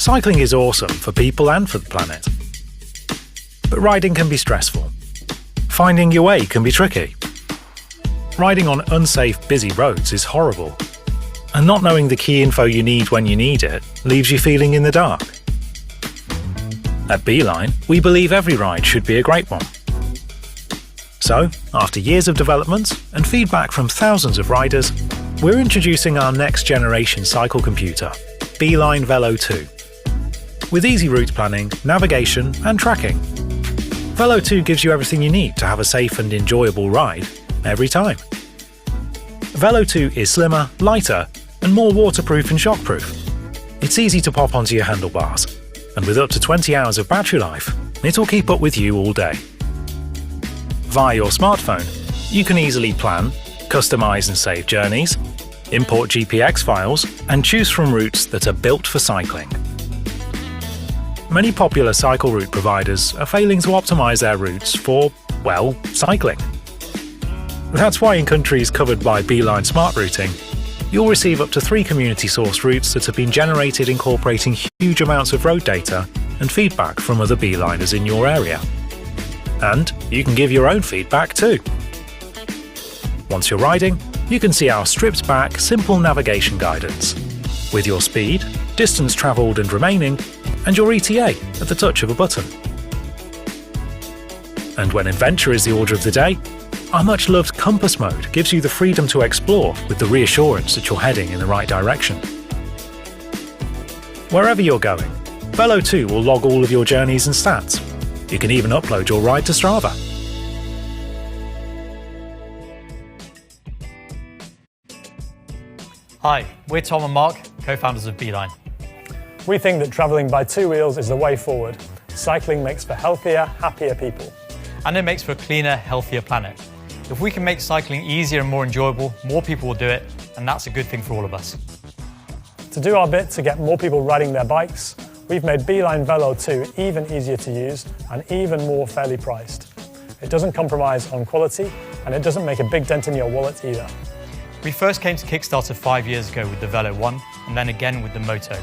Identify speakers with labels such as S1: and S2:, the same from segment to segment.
S1: Cycling is awesome for people and for the planet. But riding can be stressful. Finding your way can be tricky. Riding on unsafe, busy roads is horrible. And not knowing the key info you need when you need it leaves you feeling in the dark. At Beeline, we believe every ride should be a great one. So, after years of development and feedback from thousands of riders, we're introducing our next generation cycle computer, Beeline Velo 2. With easy route planning, navigation and tracking. Velo 2 gives you everything you need to have a safe and enjoyable ride every time. Velo 2 is slimmer, lighter and more waterproof and shockproof. It's easy to pop onto your handlebars, and with up to 20 hours of battery life, it'll keep up with you all day. Via your smartphone, you can easily plan, customize and save journeys, import GPX files, and choose from routes that are built for cycling. Many popular cycle route providers are failing to optimize their routes for, well, cycling. That's why in countries covered by Beeline Smart Routing, you'll receive up to 3 community-sourced routes that have been generated incorporating huge amounts of road data and feedback from other Beeliners in your area. And you can give your own feedback too. Once you're riding, you can see our stripped-back, simple navigation guidance, with your speed, distance travelled and remaining, and your ETA at the touch of a button. And when adventure is the order of the day, our much-loved compass mode gives you the freedom to explore with the reassurance that you're heading in the right direction. Wherever you're going, Velo 2 will log all of your journeys and stats. You can even upload your ride to Strava.
S2: Hi, we're Tom and Mark, co-founders of Beeline.
S3: We think that travelling by 2 wheels is the way forward. Cycling makes for healthier, happier people.
S2: And it makes for a cleaner, healthier planet. If we can make cycling easier and more enjoyable, more people will do it, and that's a good thing for all of us.
S3: To do our bit to get more people riding their bikes, we've made Beeline Velo 2 even easier to use and even more fairly priced. It doesn't compromise on quality, and it doesn't make a big dent in your wallet either.
S2: We first came to Kickstarter 5 years ago with the Velo 1, and then again with the Moto.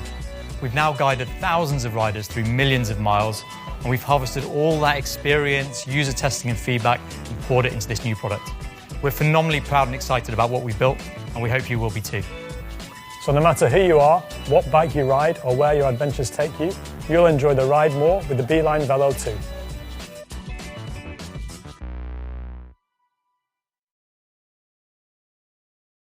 S2: We've now guided thousands of riders through millions of miles, and we've harvested all that experience, user testing and feedback, and poured it into this new product. We're phenomenally proud and excited about what we've built, and we hope you will be too.
S3: So no matter who you are, what bike you ride, or where your adventures take you, you'll enjoy the ride more with the Beeline Velo 2.